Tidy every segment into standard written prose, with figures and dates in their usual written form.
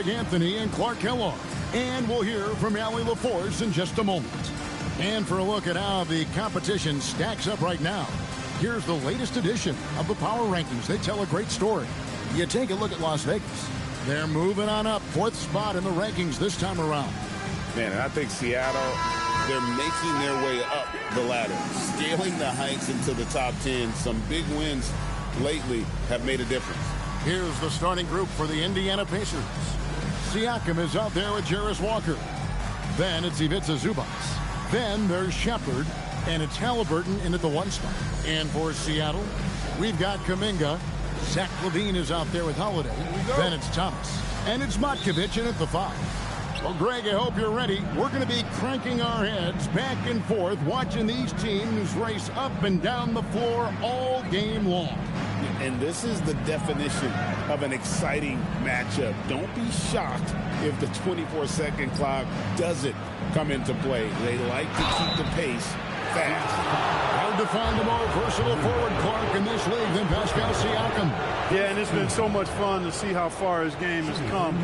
Anthony and Clark Kellogg. And we'll hear from Allie LaForce in just a moment. And for a look at how the competition stacks up right now, here's the latest edition of the Power Rankings. They tell a great story. You take a look at Las Vegas. They're moving on up, 4th spot in the rankings this time around. Man, I think Seattle, they're making their way up the ladder, scaling the heights into the top 10. Some big wins lately have made a difference. Here's the starting group for the Indiana Pacers. Siakam is out there with Jarris Walker. Then it's Ivica Zubac. Then there's Shepherd, and it's Halliburton in at the 1 spot. And for Seattle, we've got Kuminga. Zach LaVine is out there with Holiday. Then it's Thomas. And it's Matkovic in at the 5. Well, Greg, I hope you're ready. We're going to be cranking our heads back and forth, watching these teams race up and down the floor all game long. And this is the definition of an exciting matchup. Don't be shocked if the 24-second clock doesn't come into play. They like to keep the pace fast. Hard to find a more versatile forward, Clark, in this league than Pascal Siakam. Yeah, and it's been so much fun to see how far his game has come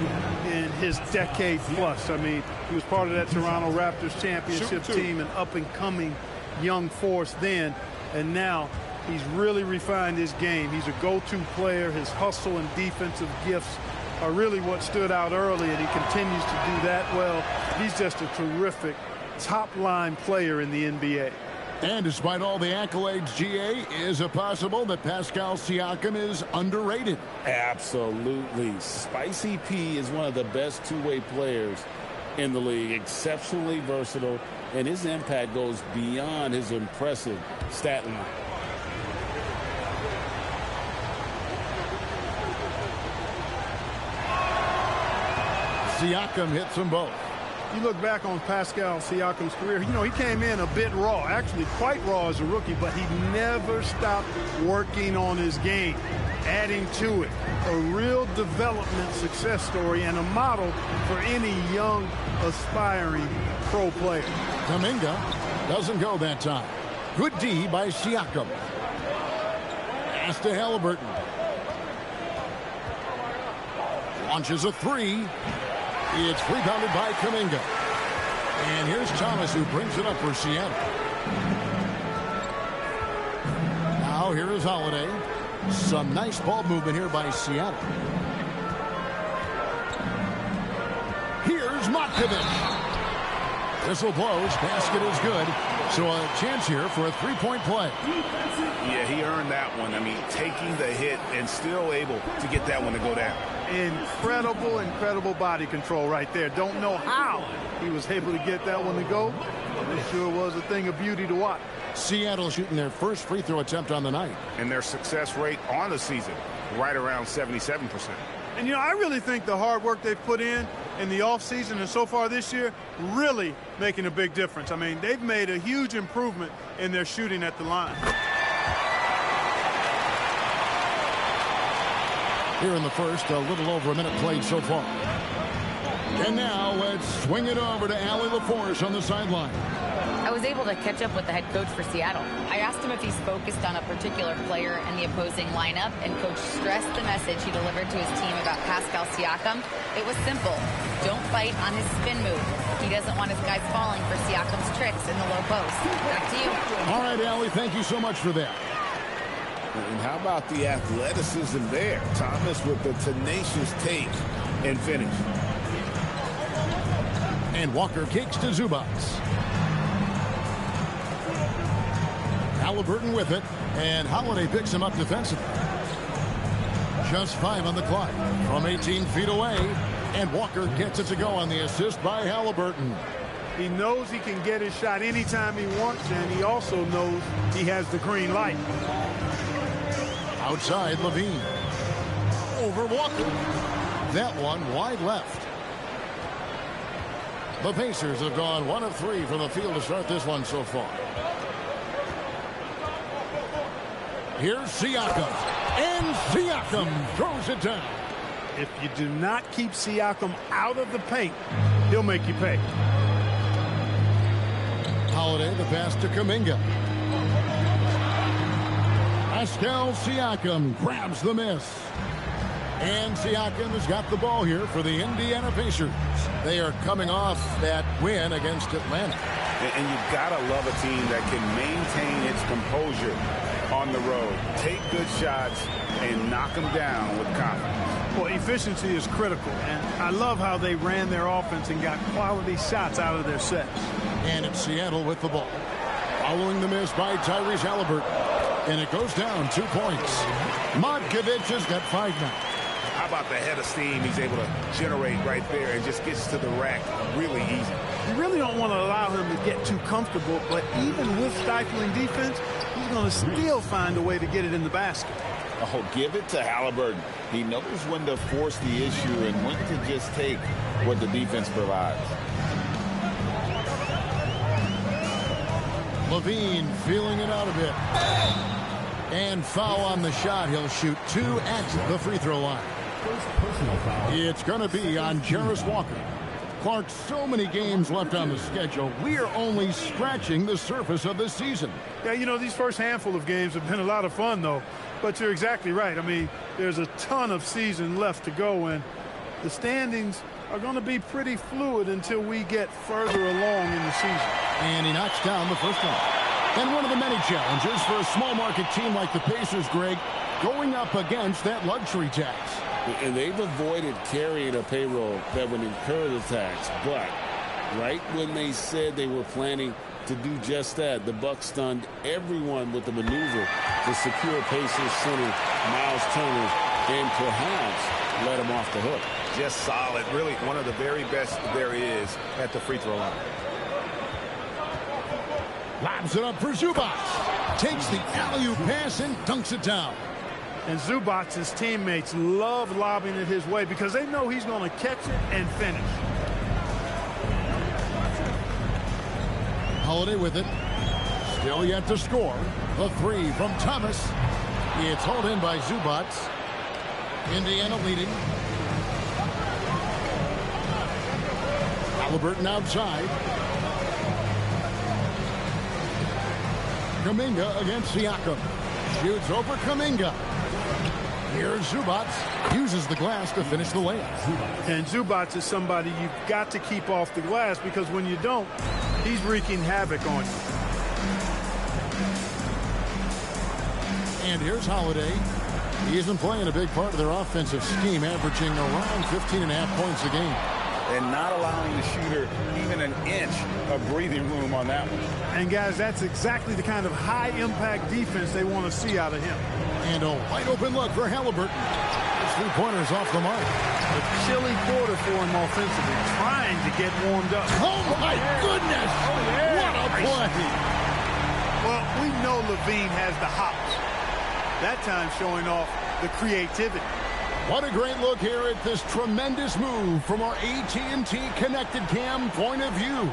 in his decade plus. I mean, he was part of that Toronto Raptors championship team, an up-and-coming young force then, and now he's really refined his game. He's a go-to player. His hustle and defensive gifts are really what stood out early, and he continues to do that well. He's just a terrific top-line player in the NBA. And despite all the accolades, GA, is it possible that Pascal Siakam is underrated? Absolutely. Spicy P is one of the best two-way players in the league. Exceptionally versatile, and his impact goes beyond his impressive stat line. Siakam hits them both. You look back on Pascal Siakam's career, you know, he came in a bit raw, actually quite raw as a rookie, but he never stopped working on his game, adding to it. A real development success story and a model for any young, aspiring pro player. Kuminga doesn't go that time. Good D by Siakam. Pass to Halliburton. Launches a 3. It's rebounded by Kuminga. And here's Thomas, who brings it up for Seattle. Now here is Holiday. Some nice ball movement here by Seattle. Here's Matkovic. Whistle blows. Basket is good. So a chance here for a 3-point play. Yeah, he earned that one. I mean, taking the hit and still able to get that one to go down. Incredible body control right there. Don't know how he was able to get that one to go, but it sure was a thing of beauty to watch. Seattle shooting their first free throw attempt on the night. And their success rate on the season, right around 77%. And, you know, I really think the hard work they've put in the offseason and so far this year really making a big difference. I mean, they've made a huge improvement in their shooting at the line. Here in the first, a little over a minute played so far. And now let's swing it over to Allie LaForce on the sideline. I was able to catch up with the head coach for Seattle. I asked him if he's focused on a particular player in the opposing lineup, and coach stressed the message he delivered to his team about Pascal Siakam. It was simple. Don't fight on his spin move. He doesn't want his guys falling for Siakam's tricks in the low post. Back to you. All right, Allie, thank you so much for that. And how about the athleticism there? Thomas with the tenacious take and finish. And Walker kicks to Zubac. Halliburton with it, and Holiday picks him up defensively. Just 5 on the clock from 18 feet away, and Walker gets it to go on the assist by Halliburton. He knows he can get his shot anytime he wants, and he also knows he has the green light. Outside, LaVine. Over Walker. That one wide left. The Pacers have gone 1 of 3 from the field to start this one so far. Here's Siakam. And Siakam throws it down. If you do not keep Siakam out of the paint, he'll make you pay. Holiday, the pass to Kuminga. Pascal Siakam grabs the miss. And Siakam has got the ball here for the Indiana Pacers. They are coming off that win against Atlanta. And you've got to love a team that can maintain its composure on the road, take good shots, and knock them down with confidence. Well, efficiency is critical, and I love how they ran their offense and got quality shots out of their sets. And it's Seattle with the ball. Following the miss by Tyrese Halliburton. And it goes down 2 points. Matkovic has got 5 now. How about the head of steam he's able to generate right there and just gets to the rack really easy. You really don't want to allow him to get too comfortable, but even with stifling defense, he's going to still find a way to get it in the basket. Oh, give it to Halliburton. He knows when to force the issue and when to just take what the defense provides. Levine feeling it out a bit. And foul on the shot. He'll shoot 2 at the free throw line. It's going to be on Jarris Walker. Clark, so many games left on the schedule. We are only scratching the surface of this season. Yeah, you know, these first handful of games have been a lot of fun, though. But you're exactly right. I mean, there's a ton of season left to go, and the standings are going to be pretty fluid until we get further along in the season. And he knocks down the first one. And one of the many challenges for a small market team like the Pacers, Greg, going up against that luxury tax. And they've avoided carrying a payroll that would incur the tax. But right when they said they were planning to do just that, the Bucks stunned everyone with the maneuver to secure Pacers center Miles Turner and perhaps let him off the hook. Just solid. Really one of the very best there is at the free throw line. Lobs it up for Zubac. Takes the alley-oop pass and dunks it down. And Zubac's teammates love lobbing it his way because they know he's going to catch it and finish. Holiday with it. Still yet to score. The 3 from Thomas. It's hauled in by Zubac. Indiana leading. Halliburton outside. Kuminga against Siakam. Shoots over Kuminga. Here's Zubac. Uses the glass to finish the layup. And Zubac is somebody you've got to keep off the glass because when you don't, he's wreaking havoc on you. And here's Holiday. He's been playing a big part of their offensive scheme, averaging around 15.5 points a game. And not allowing the shooter even an inch of breathing room on that one. And, guys, that's exactly the kind of high-impact defense they want to see out of him. And a wide-open look for Halliburton. His 3-pointer's off the mark. A chilly quarter for him offensively, trying to get warmed up. Oh, my goodness! What a play! Well, we know Levine has the hops. That time showing off the creativity. What a great look here at this tremendous move from our AT&T Connected Cam point of view.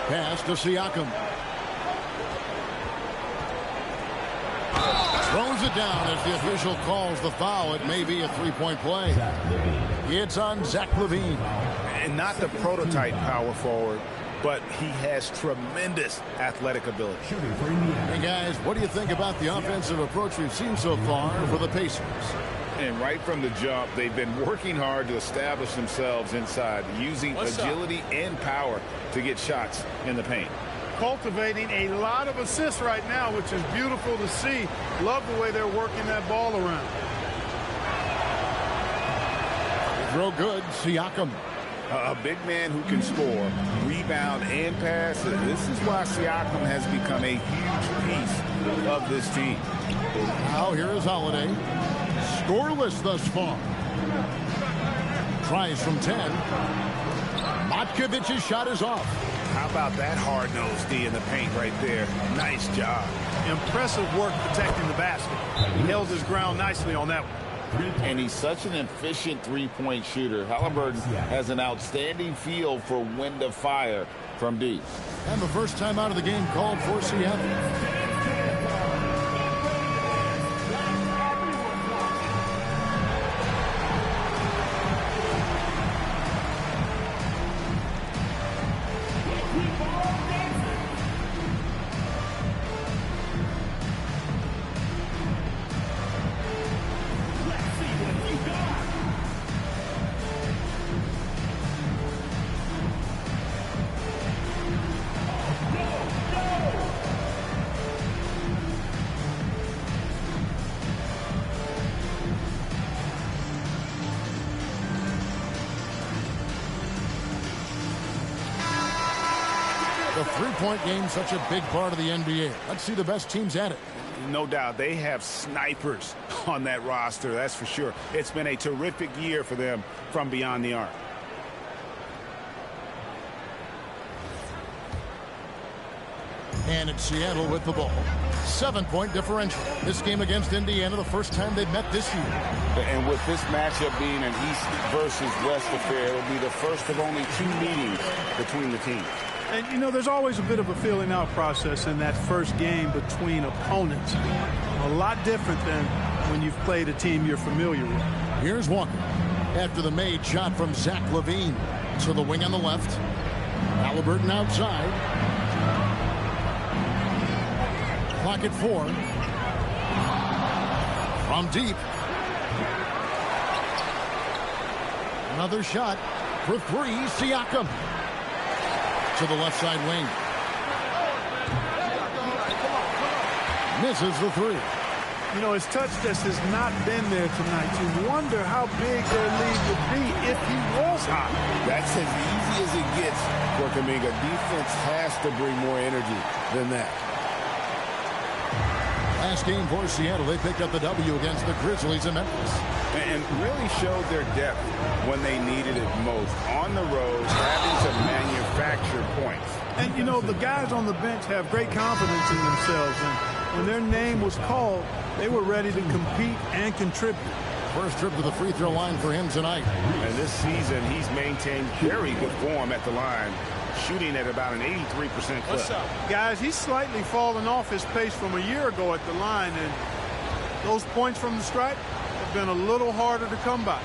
Pass to Siakam. Throws it down as the official calls the foul. It may be a 3-point play. It's on Zach LaVine. And not the prototype power forward, but he has tremendous athletic ability. Hey, guys, what do you think about the offensive approach we've seen so far for the Pacers? And right from the jump, they've been working hard to establish themselves inside, using agility and power to get shots in the paint. Cultivating a lot of assists right now, which is beautiful to see. Love the way they're working that ball around. Throw good, Siakam. A big man who can score, rebound, and pass. This is why Siakam has become a huge piece of this team. Now here is Holiday. Scoreless thus far. Tries from 10. Matkovic's shot is off. How about that hard-nosed D in the paint right there? Nice job. Impressive work protecting the basket. He held his ground nicely on that one. And he's such an efficient three-point shooter. Halliburton has an outstanding feel for when to fire from deep. And the first time out of the game called for Seattle. Three-point game, such a big part of the NBA. Let's see the best teams at it. No doubt. They have snipers on that roster, that's for sure. It's been a terrific year for them from beyond the arc. And it's Seattle with the ball. 7-point differential. This game against Indiana, the first time they've met this year. And with this matchup being an East versus West affair, it'll be the first of only 2 meetings between the teams. And, you know, there's always a bit of a feeling out process in that first game between opponents. A lot different than when you've played a team you're familiar with. Here's Walker. After the made shot from Zach LaVine. To the wing on the left. Halliburton outside. Clock at 4. From deep. Another shot for 3. Siakam. To the left side wing. Misses the 3. You know, his touch just has not been there tonight. You wonder how big their lead would be if he was hot. That's as easy as it gets for Kuminga. Defense has to bring more energy than that. Last game for Seattle, they picked up the W against the Grizzlies in Memphis. And really showed their depth when they needed it most. On the road, having to manufacture points. And, you know, the guys on the bench have great confidence in themselves. And when their name was called, they were ready to compete and contribute. First trip to the free throw line for him tonight. And this season, he's maintained very good form at the line, shooting at about an 83% clip. Guys, he's slightly fallen off his pace from a year ago at the line, and those points from the stripe have been a little harder to come by.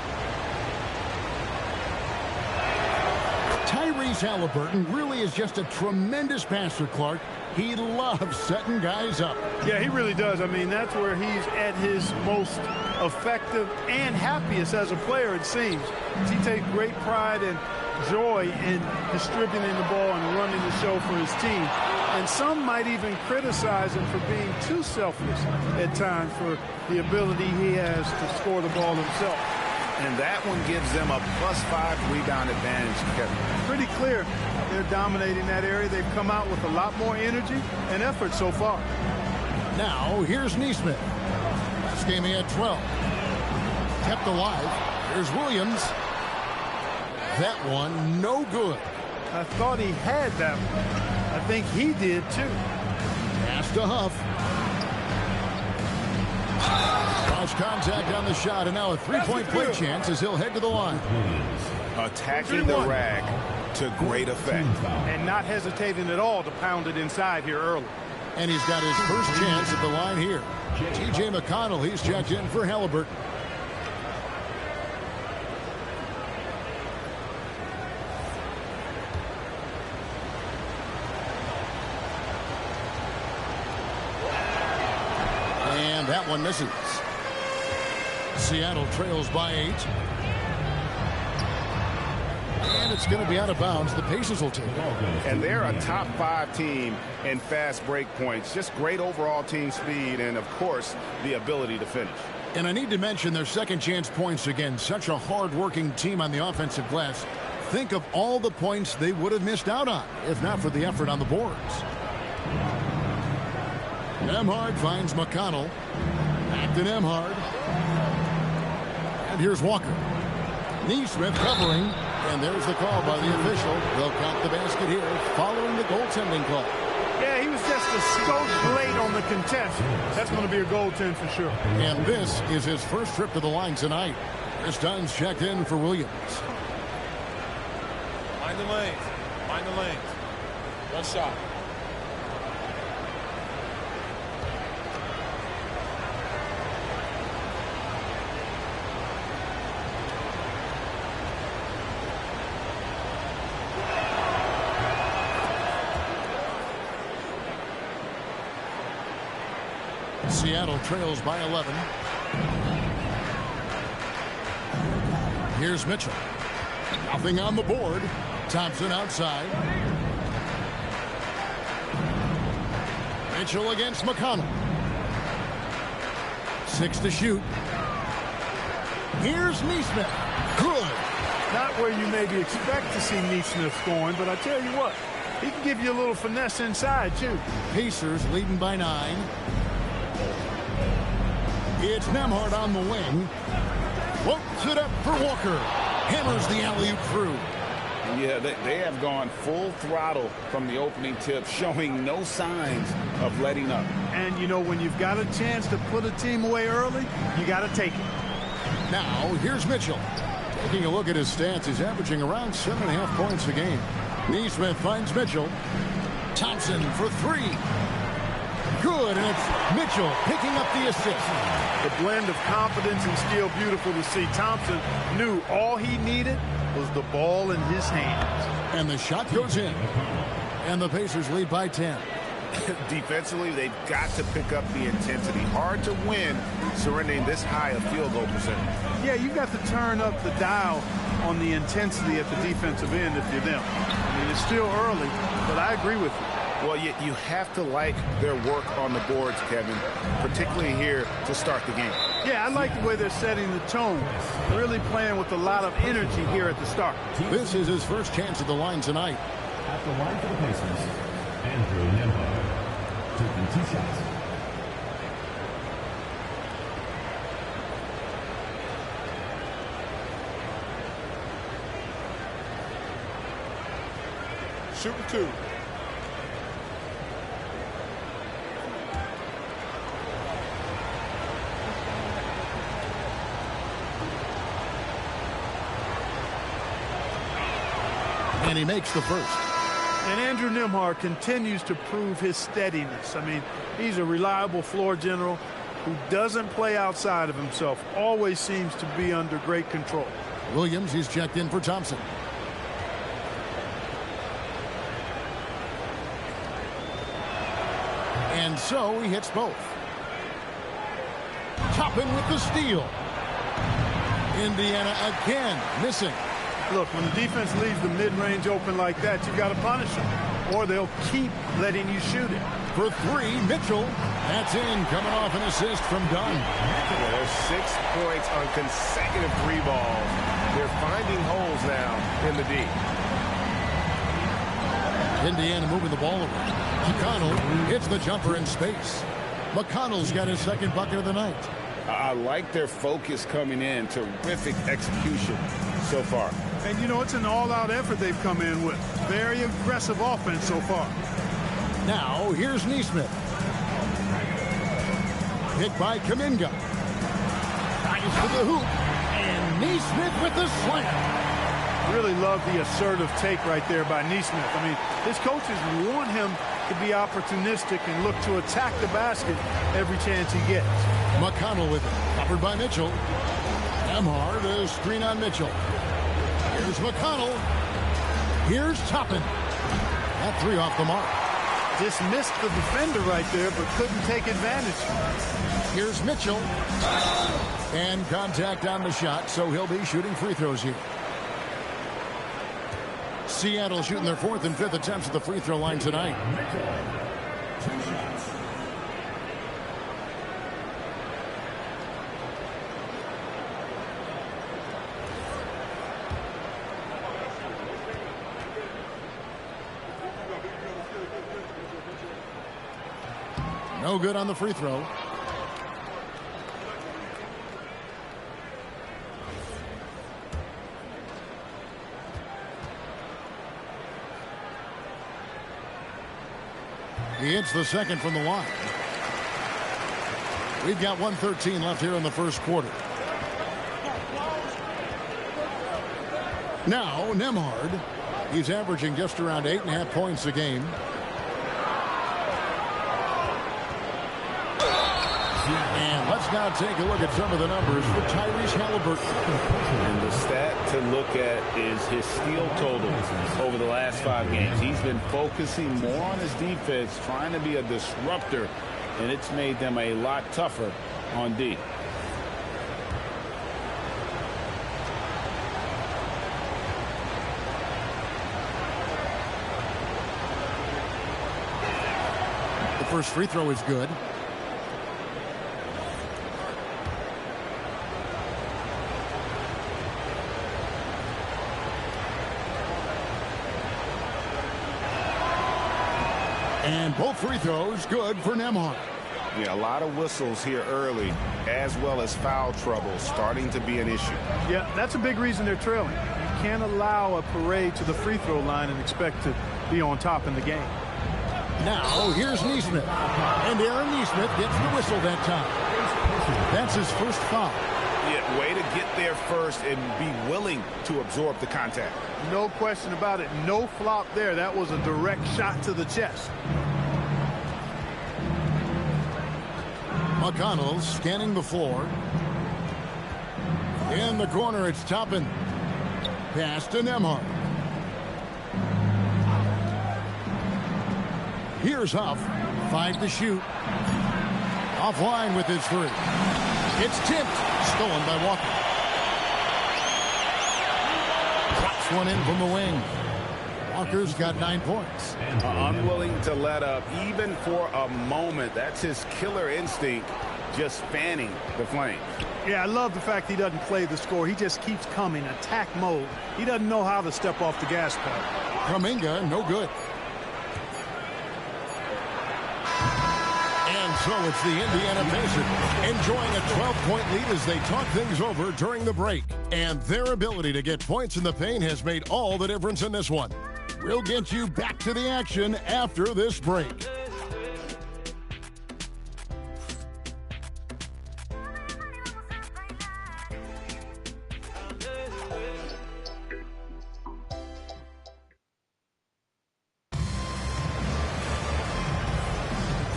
Tyrese Halliburton really is just a tremendous passer, Clark. He loves setting guys up. Yeah, he really does. I mean, that's where he's at his most effective and happiest as a player, it seems. He takes great pride and joy in distributing the ball and running the show for his team. And some might even criticize him for being too selfless at times for the ability he has to score the ball himself. And that one gives them a +5 rebound advantage, Kevin. Pretty clear they're dominating that area. They've come out with a lot more energy and effort so far. Now, here's Neesmith. Last game he had 12. Kept alive. Here's Williams. That one, no good. I thought he had that one. I think he did, too. Pass to Huff. Cross contact on the shot, and now a three-point play chance as he'll head to the line. Attacking the rag to great effect. And not hesitating at all to pound it inside here early. And he's got his first chance at the line here. T.J. McConnell, he's checked in for Halliburton. And that one misses. Seattle trails by 8. And it's going to be out of bounds. The Pacers will take it. And they're a top 5 team in fast break points. Just great overall team speed and, of course, the ability to finish. And I need to mention their second chance points again. Such a hard-working team on the offensive glass. Think of all the points they would have missed out on if not for the effort on the boards. Nembhard finds McConnell. Back to Nembhard. And here's Walker. Neesmith covering. And there's the call by the official. They'll count the basket here following the goaltending call. Yeah, he was just a skosh late on the contest. That's going to be a goaltend for sure. And this is his first trip to the line tonight. Chris Dunn's checked in for Williams. Mind the lanes. Mind the lanes. One shot. Seattle trails by 11. Here's Mitchell. Nothing on the board. Thompson outside. Mitchell against McConnell. 6 to shoot. Here's Neesmith. Good. Not where you maybe expect to see Neesmith scoring, but I tell you what, He can give you a little finesse inside, too. Pacers leading by 9. It's Nembhard on the wing. Floats it up for Walker. Hammers the alley-oop through. Yeah, they have gone full throttle from the opening tip, showing no signs of letting up. And, you know, when you've got a chance to put a team away early, you got to take it. Now, here's Mitchell. Taking a look at his stats, he's averaging around 7.5 points a game. Neesmith finds Mitchell. Thompson for 3. Good, and it's Mitchell picking up the assist. The blend of confidence and skill, beautiful to see. Thompson knew all he needed was the ball in his hands. And the shot goes in. And the Pacers lead by 10. Defensively, they've got to pick up the intensity. Hard to win surrendering this high a field goal percentage. Yeah, you've got to turn up the dial on the intensity at the defensive end if you're them. I mean, it's still early, but I agree with you. Well, you have to like their work on the boards, Kevin, particularly here to start the game. Yeah, I like the way they're setting the tone. Really playing with a lot of energy here at the start. This is his first chance at the line tonight. At the line for the Pacers, Andrew Nembhard, taking 2 shots. Shooting 2. And he makes the first. And Andrew Nembhard continues to prove his steadiness. I mean, he's a reliable floor general who doesn't play outside of himself, always seems to be under great control. Williams, he's checked in for Thompson. And so he hits both. Toppin with the steal. Indiana again missing. Look, when the defense leaves the mid-range open like that, you got to punish them, or they'll keep letting you shoot it. For 3, Mitchell. That's in, coming off an assist from Dunn. Yeah, there's 6 points on consecutive 3 balls. They're finding holes now in the D. Indiana moving the ball around. McConnell hits the jumper in space. McConnell's got his second bucket of the night. I like their focus coming in. Terrific execution so far. And, you know, it's an all-out effort they've come in with. Very aggressive offense so far. Now, here's Neesmith. Hit by Kuminga. Nice to the hoop. And Neesmith with the slam. Really love the assertive take right there by Neesmith. I mean, his coaches want him to be opportunistic and look to attack the basket every chance he gets. McConnell with it. Covered by Mitchell. Nembhard, a screen on Mitchell. Here's McConnell. Here's Toppin. That 3 off the mark. Just missed the defender right there, but couldn't take advantage. Here's Mitchell. And contact on the shot, so he'll be shooting free throws here. Seattle shooting their 4th and 5th attempts at the free throw line tonight. No good on the free throw. He hits the second from the line. We've got 1:13 left here in the first quarter. Now, Nembhard. He's averaging just around 8.5 points a game. And let's now take a look at some of the numbers for Tyrese Halliburton. And the stat to look at is his steal total over the last 5 games. He's been focusing more on his defense, trying to be a disruptor, and it's made them a lot tougher on D. The first free throw is good. And both free throws good for Nembhard. Yeah, a lot of whistles here early, as well as foul trouble starting to be an issue. Yeah, that's a big reason they're trailing. You can't allow a parade to the free throw line and expect to be on top in the game. Now, here's Neesmith. And Aaron Neesmith gets the whistle that time. That's his first foul. Yeah, way to get there first and be willing to absorb the contact. No question about it. No flop there. That was a direct shot to the chest. McConnell scanning the floor. In the corner, it's Toppin. Pass to Nembhard. Here's Huff. 5 to shoot. Offline with his 3. It's tipped. Stolen by Walker. Drops one in from the wing. Walker's got 9 points. Unwilling to let up even for a moment. That's his killer instinct, just fanning the flame. Yeah, I love the fact he doesn't play the score. He just keeps coming, attack mode. He doesn't know how to step off the gas pedal. Kuminga, no good. And so it's the Indiana Pacers enjoying a 12-point lead as they talk things over during the break. And their ability to get points in the paint has made all the difference in this one. We'll get you back to the action after this break.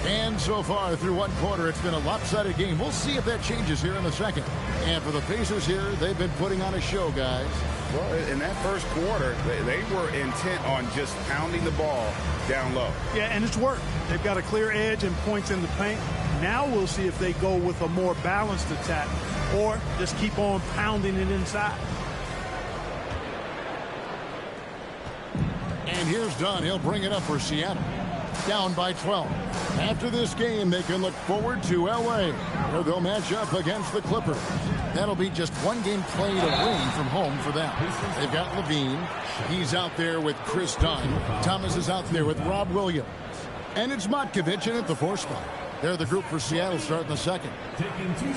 And so far through one quarter, it's been a lopsided game. We'll see if that changes here in the second. And for the Pacers here, they've been putting on a show, guys. Well, in that first quarter, they were intent on just pounding the ball down low. Yeah, and it's worked. They've got a clear edge and points in the paint. Now we'll see if they go with a more balanced attack or just keep on pounding it inside. And here's Dunn. He'll bring it up for Seattle. Down by 12. After this game, they can look forward to L.A., where they'll match up against the Clippers. That'll be just one game played away from home for them. They've got Levine. He's out there with Chris Dunn. Thomas is out there with Rob Williams. And it's Matkovic in at the 4 spot. They're the group for Seattle starting the second.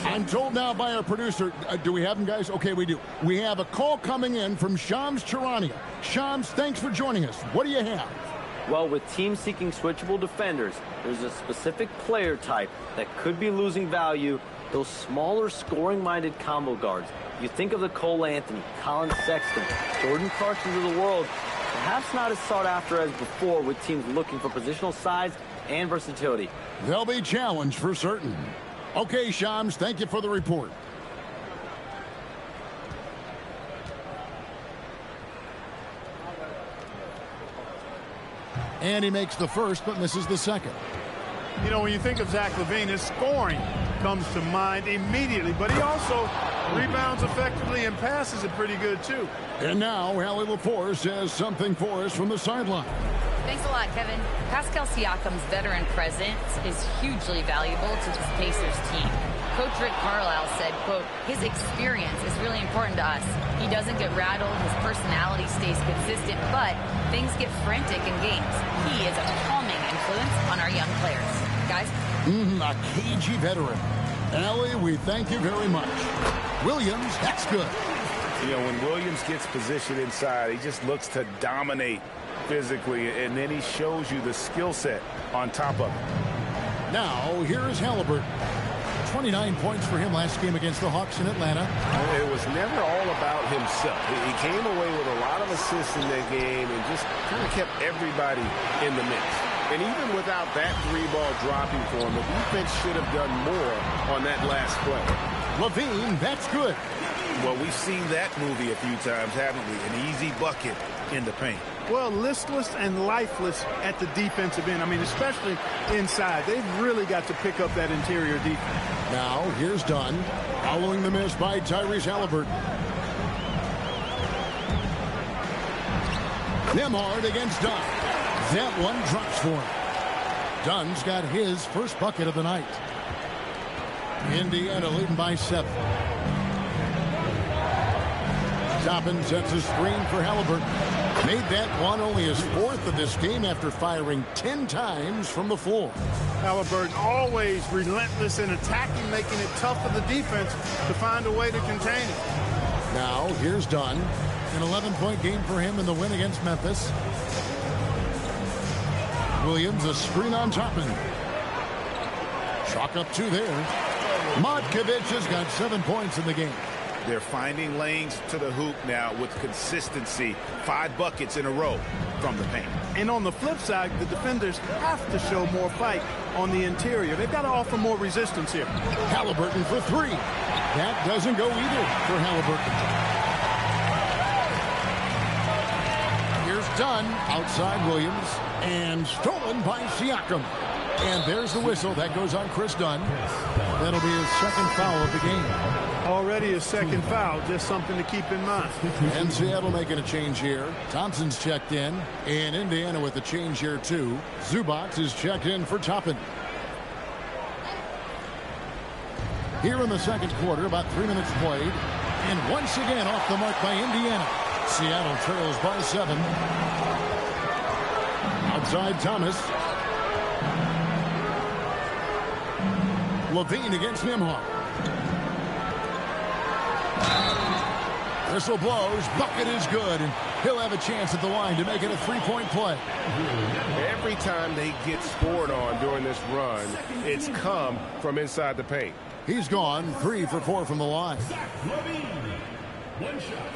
I'm told now by our producer, do we have him, guys? Okay, we do. We have a call coming in from Shams Charania. Shams, thanks for joining us. What do you have? Well, with teams seeking switchable defenders, there's a specific player type that could be losing value, those smaller scoring-minded combo guards. You think of the Cole Anthony, Colin Sexton, Jordan Clarksons of the world, perhaps not as sought after as before with teams looking for positional size and versatility. They'll be challenged for certain. Okay, Shams, thank you for the report. And he makes the first, but misses the second. You know, when you think of Zach LaVine, his scoring comes to mind immediately, but he also rebounds effectively and passes it pretty good, too. And now, Allie LaForce has something for us from the sideline. Thanks a lot, Kevin. Pascal Siakam's veteran presence is hugely valuable to this Pacers team. Coach Rick Carlisle said, quote, his experience is really important to us. He doesn't get rattled, his personality stays consistent, but things get frantic in games. He is a calming influence on our young players. Guys? A cagey veteran. Allie, we thank you very much. Williams, that's good. You know, when Williams gets positioned inside, he just looks to dominate physically, and then he shows you the skill set on top of it. Now, here is Halliburton. 29 points for him last game against the Hawks in Atlanta. It was never all about himself. He came away with a lot of assists in that game and just kind of kept everybody in the mix. And even without that 3-ball dropping for him, the defense should have done more on that last play. Levine, that's good. Well, we've seen that movie a few times, haven't we? An easy bucket in the paint. Well, listless and lifeless at the defensive end. I mean, especially inside. They've really got to pick up that interior defense. Now, here's Dunn, following the miss by Tyrese Halliburton. Nembhard against Dunn. That one drops for him. Dunn's got his first bucket of the night. Indiana leading by 7. Toppin sets a screen for Halliburton. Made that one only his 4th of this game after firing 10 times from the floor. Halliburton always relentless in attacking, making it tough for the defense to find a way to contain it. Now, here's Dunn. An 11-point game for him in the win against Memphis. Williams, a screen on Toppin. Chalk up 2 there. Matkovic has got 7 points in the game. They're finding lanes to the hoop now with consistency. 5 buckets in a row from the paint. And on the flip side, the defenders have to show more fight on the interior. They've got to offer more resistance here. Halliburton for 3. That doesn't go either for Halliburton. Here's Dunn outside Williams and stolen by Siakam. And there's the whistle. That goes on Chris Dunn. That'll be his 2nd foul of the game. Already a 2nd foul, just something to keep in mind. And Seattle making a change here. Thompson's checked in. And Indiana with a change here too. Zubac is checked in for Toppin. Here in the 2nd quarter, about 3 minutes played. And once again off the mark by Indiana. Seattle trails by 7. Outside Thomas. Levine against Nembhard. Whistle blows. Bucket is good. And he'll have a chance at the line to make it a 3-point play. Every time they get scored on during this run, it's come from inside the paint. He's gone 3 for 4 from the line. Levine, 1 shot.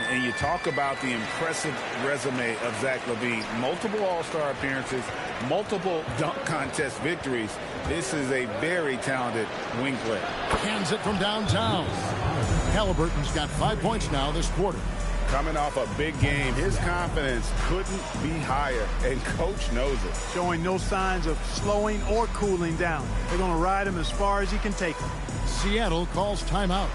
And you talk about the impressive resume of Zach LaVine. Multiple All-Star appearances, multiple dunk contest victories. This is a very talented wing player. Hands it from downtown. Halliburton's got 5 points now this quarter. Coming off a big game, his confidence couldn't be higher, and coach knows it. Showing no signs of slowing or cooling down. They're going to ride him as far as he can take him. Seattle calls timeout.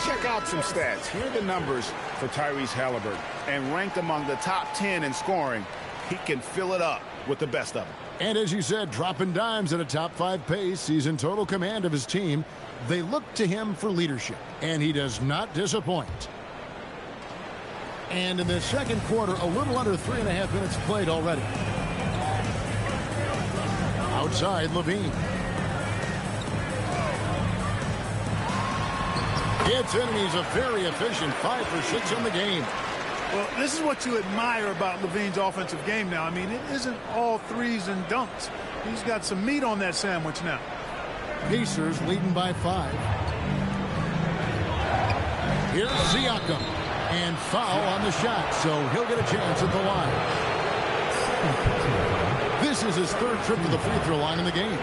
Check out some stats. Here are the numbers for Tyrese Halliburton. And ranked among the top 10 in scoring, he can fill it up with the best of them. And as you said, dropping dimes at a top 5 pace. He's in total command of his team. They look to him for leadership, and he does not disappoint. And in the 2nd quarter, a little under 3.5 minutes played already. Outside Levine. Gets in, and he's a very efficient 5 for 6 in the game. Well, this is what you admire about Levine's offensive game now. I mean, it isn't all threes and dunks. He's got some meat on that sandwich now. Pacers leading by 5. Here's Siakam. And foul on the shot, so he'll get a chance at the line. This is his 3rd trip to the free throw line in the game.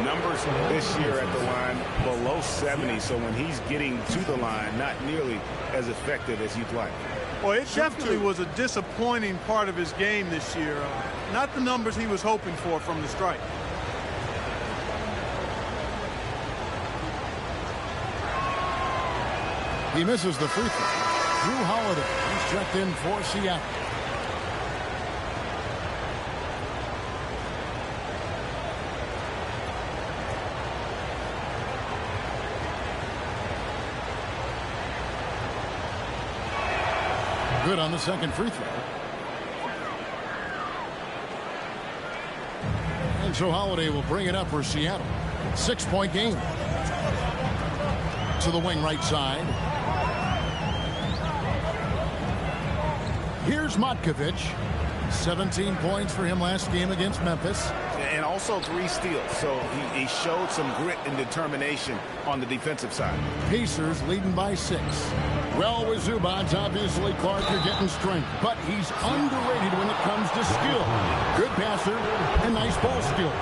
Numbers this year at the line below 70, so when he's getting to the line, not nearly as effective as you'd like. Well, it definitely was a disappointing part of his game this year. Not the numbers he was hoping for from the strike. He misses the free throw. Drew Holiday. He's checked in for Seattle. Good on the second free throw. And so Holiday will bring it up for Seattle. 6-point game. To the wing right side. Here's Matkovic. 17 points for him last game against Memphis. And also 3 steals. So he showed some grit and determination on the defensive side. Pacers leading by 6. Well, with Zubats, obviously Clark, you're getting strength, but he's underrated when it comes to skill. Good passer and nice ball skill.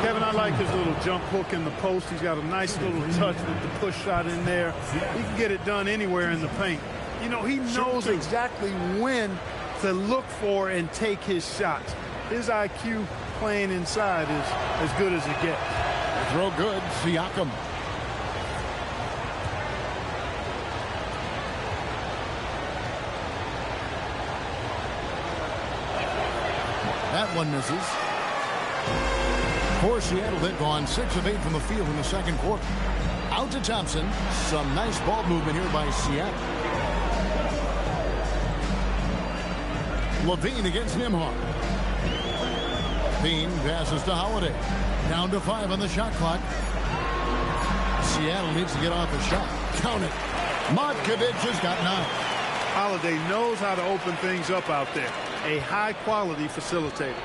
Kevin, I like his little jump hook in the post. He's got a nice little touch with the push shot in there. He can get it done anywhere in the paint. You know, he knows exactly when to look for and take his shots. His IQ playing inside is as good as it gets. Throw good, Siakam. That one misses. For Seattle, they've gone 6 of 8 from the field in the second quarter. Out to Thompson. Some nice ball movement here by Seattle. Levine against Nembhard. Bean passes to Holiday. Down to 5 on the shot clock. Seattle needs to get off a shot. Count it. Matkovic has got 9. Holiday knows how to open things up out there. A high-quality facilitator.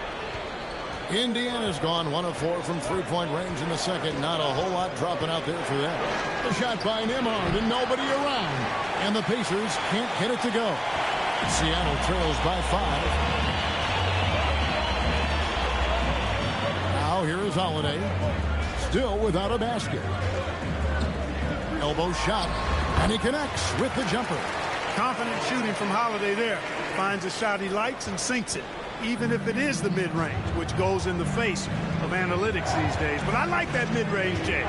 Indiana's gone 1 of 4 from three-point range in the second. Not a whole lot dropping out there for them. The shot by Nembhard and nobody around. And the Pacers can't get it to go. Seattle trails by 5. Now here is Holiday. Still without a basket. Elbow shot. And he connects with the jumper. Confident shooting from Holiday there. Finds a shot he likes and sinks it. Even if it is the mid-range, which goes in the face of analytics these days. But I like that mid-range, Jay.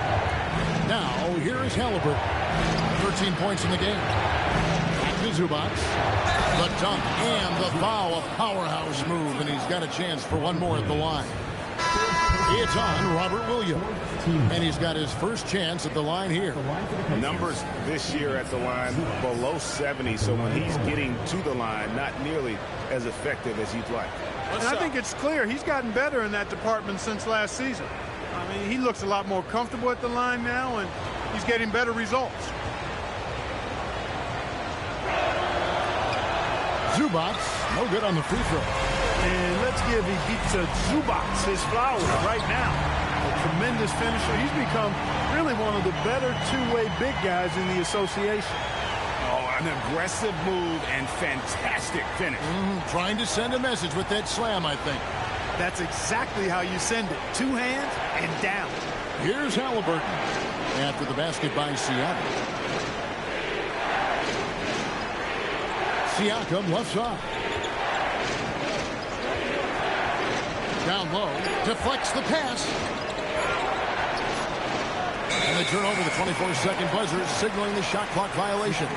Now, here is Halliburton. 13 points in the game. Back to Zubats. The dunk and the foul. A powerhouse move, and he's got a chance for one more at the line. It's on Robert Williams. And he's got his first chance at the line here. Numbers this year at the line below 70, so when he's getting to the line, not nearly as effective as you'd like. And I think it's clear he's gotten better in that department since last season. I mean, he looks a lot more comfortable at the line now, and he's getting better results. Zubats, no good on the free throw. And let's give Ivica Zubats his flowers right now. A tremendous finisher. He's become really one of the better two-way big guys in the association. Oh, an aggressive move and fantastic finish. Trying to send a message with that slam, I think. That's exactly how you send it. 2 hands and down. Here's Halliburton after the basket by Seattle. Siakam left side. Down low. Deflects the pass. And they turn over the 24-second buzzer, signaling the shot clock violation.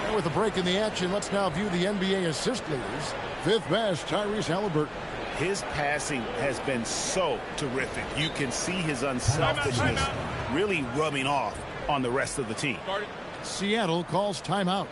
And with a break in the action, let's now view the NBA assist leaders. 5th best, Tyrese Halliburton. His passing has been so terrific. You can see his unselfishness really rubbing off on the rest of the team. Seattle calls timeout.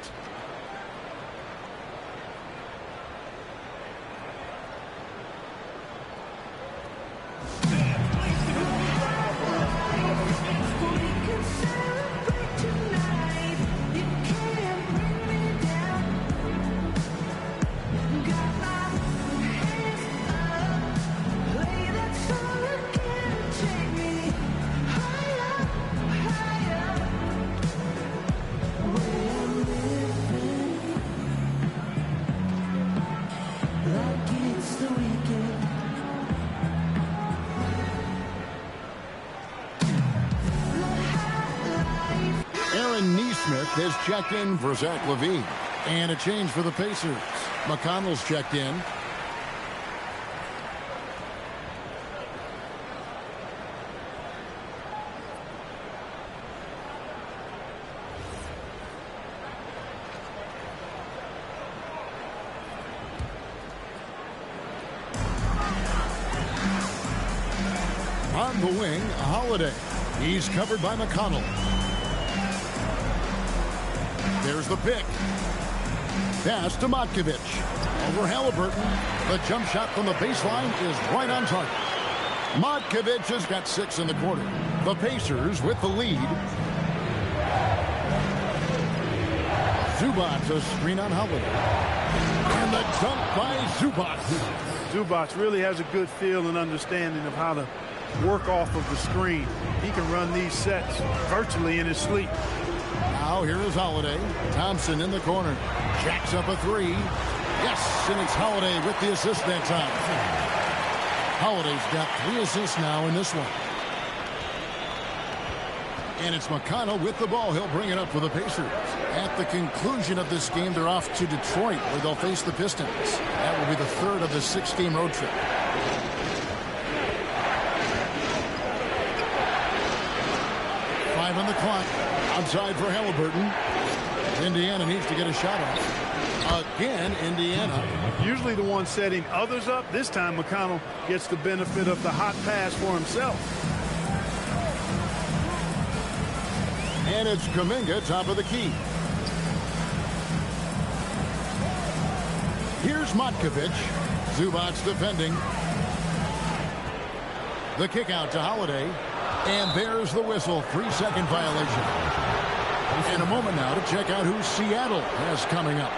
Has checked in for Zach LaVine. And a change for the Pacers. McConnell's checked in. the wing, Holiday. He's covered by McConnell. There's the pick. Pass to Matkovic. Over Halliburton. The jump shot from the baseline is right on target. Matkovic has got 6 in the quarter. The Pacers with the lead. Zubac, a screen on Holiday. And the dunk by Zubac. Zubac really has a good feel and understanding of how to work off of the screen. He can run these sets virtually in his sleep. Now here is Holiday. Thompson in the corner. Jacks up a 3. Yes, and it's Holiday with the assist that time. Holiday's got 3 assists now in this one. And it's McConnell with the ball. He'll bring it up for the Pacers. At the conclusion of this game, they're off to Detroit, where they'll face the Pistons. That will be the 3rd of the 6-game road trip. On the clock. Outside for Halliburton. Indiana needs to get a shot off. Again, Indiana. Usually the one setting others up. This time McConnell gets the benefit of the hot pass for himself. And it's Kuminga, top of the key. Here's Matkovic. Zubac defending. The kick out to Holiday. And there's the whistle. 3-second violation. In a moment now to check out who Seattle has coming up.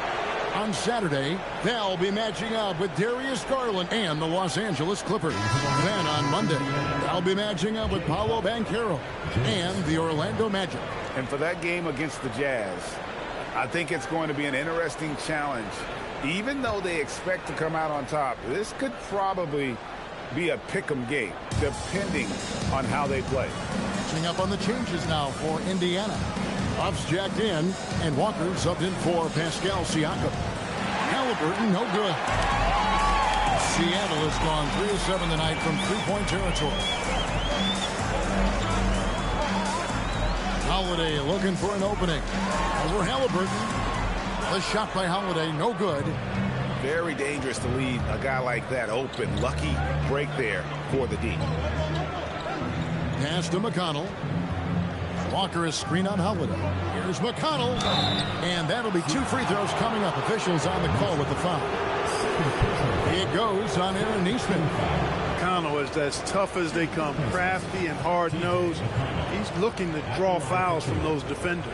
On Saturday, they'll be matching up with Darius Garland and the Los Angeles Clippers. Then on Monday, they'll be matching up with Paolo Banchero and the Orlando Magic. And for that game against the Jazz, I think it's going to be an interesting challenge. Even though they expect to come out on top, this could probably be a pick'em game, depending on how they play. Catching up on the changes now for Indiana. Buffs jacked in, and Walker subbed in for Pascal Siakam. Halliburton, no good. Seattle has gone 3 of 7 tonight from 3-point territory. Holiday looking for an opening. Over Halliburton. The shot by Holiday, no good. Very dangerous to leave a guy like that open. Lucky break there for the D. Pass to McConnell. Walker is screen on Holiday. Here's McConnell. And that'll be 2 free throws coming up. Officials on the call with the foul. It goes on Aaron Neesmith. McConnell is as tough as they come. Crafty and hard-nosed. He's looking to draw fouls from those defenders.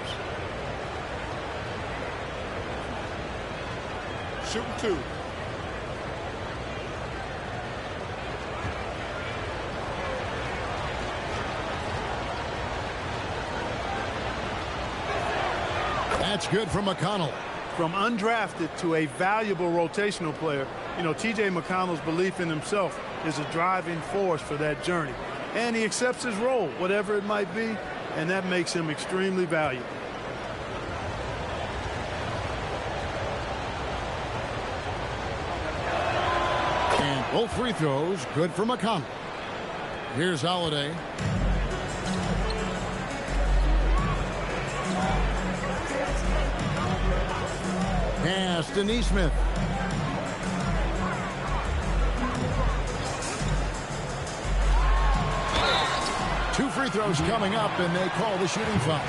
Shooting 2. That's good from McConnell. From undrafted to a valuable rotational player, you know, T.J. McConnell's belief in himself is a driving force for that journey. And he accepts his role, whatever it might be, and that makes him extremely valuable. And both free throws good for McConnell. Here's Holiday. Pass to Neesmith. Two free throws coming up, and they call the shooting foul.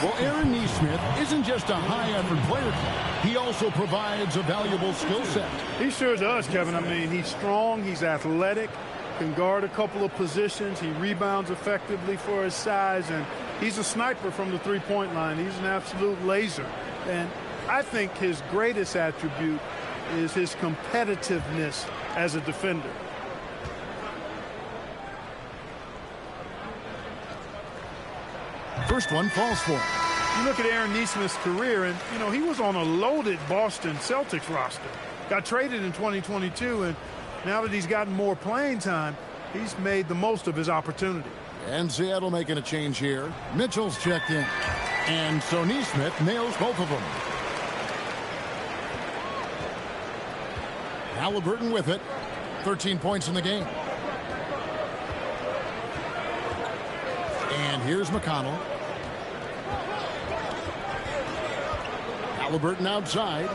Well, Aaron Neesmith isn't just a high-effort player. He also provides a valuable skill set. He sure does, Kevin. I mean, he's strong, he's athletic, can guard a couple of positions, he rebounds effectively for his size, and he's a sniper from the three-point line. He's an absolute laser. And I think his greatest attribute is his competitiveness as a defender. First one falls for him. You look at Aaron Neesmith's career, and, you know, he was on a loaded Boston Celtics roster. Got traded in 2022, and now that he's gotten more playing time, he's made the most of his opportunity. And Seattle making a change here. Mitchell's checked in. And so Neesmith nails both of them. Halliburton with it. 13 points in the game. And here's McConnell. Halliburton outside.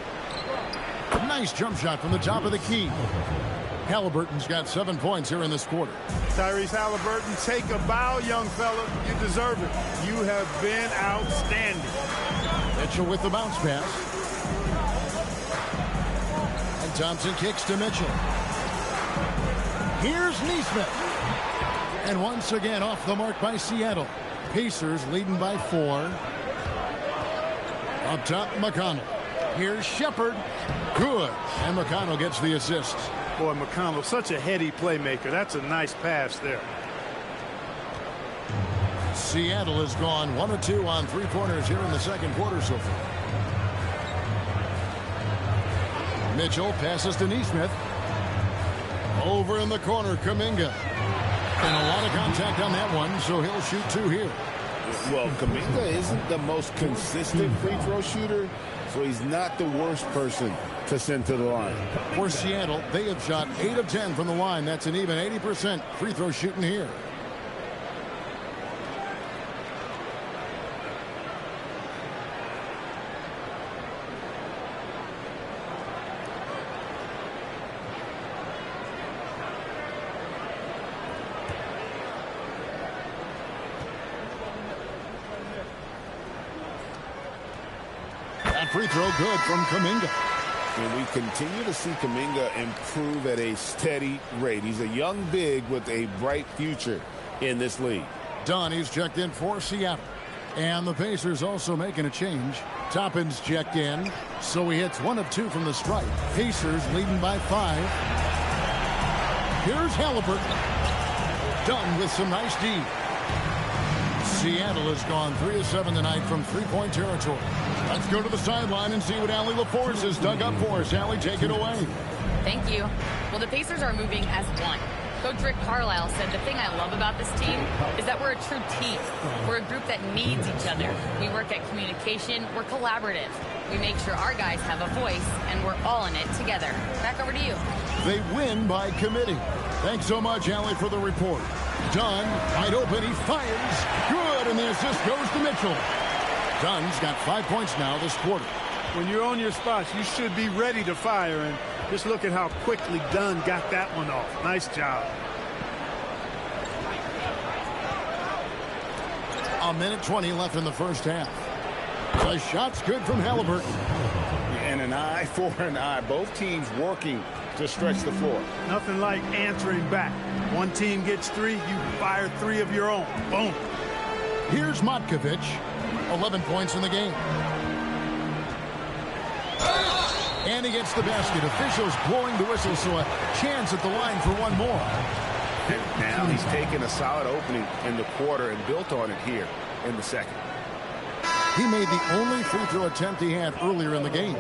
A nice jump shot from the top of the key. Halliburton's got 7 points here in this quarter. Tyrese Halliburton, take a bow, young fella. You deserve it. You have been outstanding. Mitchell with the bounce pass. And Thompson kicks to Mitchell. Here's Nesmith. And once again off the mark by Seattle. Pacers leading by 4. Up top, McConnell. Here's Shepard. Good. And McConnell gets the assist. Boy, McConnell, such a heady playmaker. That's a nice pass there. Seattle has gone 1 of 2 on three-pointers here in the second quarter so far. Mitchell passes to Nesmith. Over in the corner, Kuminga. And a lot of contact on that one, so he'll shoot 2 here. Well, Kuminga isn't the most consistent free throw shooter, so he's not the worst person to send to the line. For Seattle, they have shot 8 of 10 from the line. That's an even 80% free throw shooting here. That free throw good from Kuminga. And we continue to see Kuminga improve at a steady rate. He's a young big with a bright future in this league. Dunn, he's checked in for Seattle. And the Pacers also making a change. Toppin's checked in, so he hits 1 of 2 from the stripe. Pacers leading by 5. Here's Halliburton. Dunn with some nice D. Seattle has gone 3 of 7 tonight from three-point territory. Let's go to the sideline and see what Allie LaForce has dug up for us. Allie, take it away. Thank you. Well, the Pacers are moving as one. Coach Rick Carlisle said the thing I love about this team is that we're a true team. We're a group that needs each other. We work at communication. We're collaborative. We make sure our guys have a voice, and we're all in it together. Back over to you. They win by committee. Thanks so much, Allie, for the report. Dunn, wide open, he fires. Good, and the assist goes to Mitchell. Dunn's got 5 points now this quarter. When you're on your spots, you should be ready to fire, and just look at how quickly Dunn got that one off. Nice job. A minute 20 left in the first half. The shot's good from Halliburton. And an eye for an eye. Both teams working to stretch the floor. Nothing like answering back. One team gets 3, you fire 3 of your own. Boom. Here's Matkovic. 11 points in the game. And he gets the basket. Officials blowing the whistle, so a chance at the line for one more. And now he's taken a solid opening in the quarter and built on it here in the second. He made the only free throw attempt he had earlier in the game.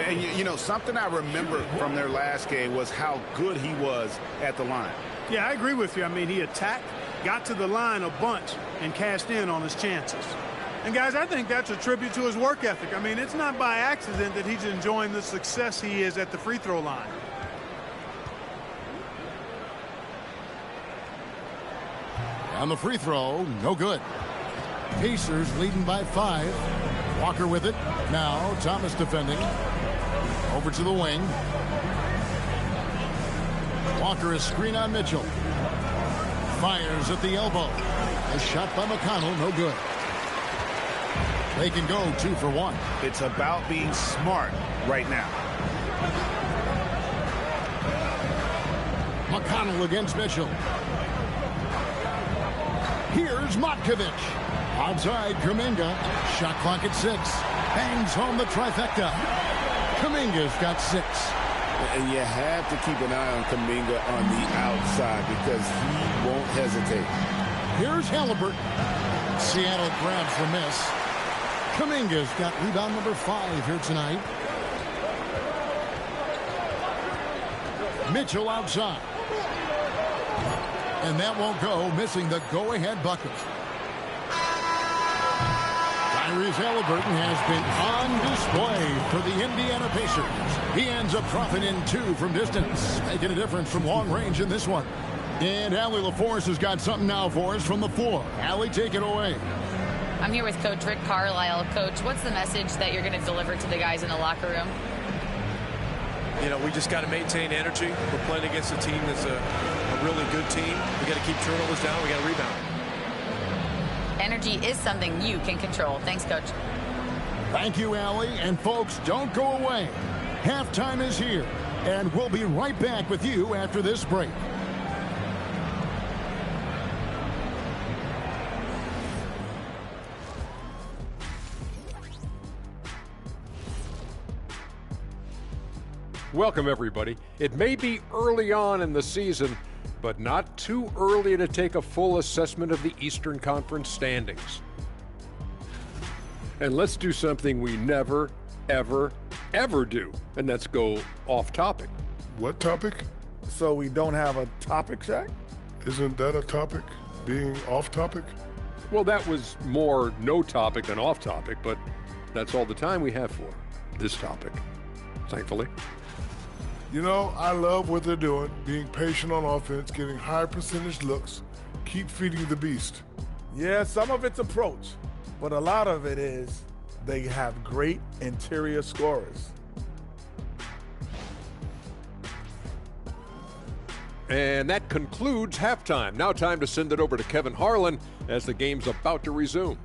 And, you know, something I remember from their last game was how good he was at the line. Yeah, I agree with you. I mean, he attacked, got to the line a bunch, and cashed in on his chances. And, guys, I think that's a tribute to his work ethic. I mean, it's not by accident that he's enjoying the success he is at the free throw line. On the free throw, no good. Pacers leading by 5. Walker with it. Now Thomas defending. Over to the wing. Walker is screen on Mitchell. Fires at the elbow. A shot by McConnell, no good. They can go 2 for 1. It's about being smart right now. McConnell against Mitchell. Here's Matkovic. Outside Kuminga. Shot clock at 6. Bangs home the trifecta. Kuminga's got 6. And you have to keep an eye on Kuminga on the outside because he won't hesitate. Here's Halliburton. Seattle grabs the miss. Kuminga's got rebound number 5 here tonight. Mitchell outside. And that won't go, missing the go-ahead bucket. Tyrese Halliburton has been on display for the Indiana Pacers. He ends up dropping in 2 from distance, making a difference from long range in this one. And Allie LaForce has got something now for us from the floor. Allie, take it away. I'm here with Coach Rick Carlisle. Coach, what's the message that you're going to deliver to the guys in the locker room? You know, we just got to maintain energy. We're playing against a team that's a a really good team. We got to keep turnovers down. We got to rebound. Energy is something you can control. Thanks, Coach. Thank you, Allie. And folks, don't go away. Halftime is here, and we'll be right back with you after this break. Welcome, everybody. It may be early on in the season, but not too early to take a full assessment of the Eastern Conference standings. And let's do something we never, ever, ever do, and that's go off topic. What topic? So we don't have a topic, Shaq? Isn't that a topic, being off topic? Well, that was more no topic than off topic, but that's all the time we have for this topic, thankfully. You know, I love what they're doing, being patient on offense, getting high percentage looks, keep feeding the beast. Yeah, some of it's approach, but a lot of it is they have great interior scorers. And that concludes halftime. Now time to send it over to Kevin Harlan as the game's about to resume.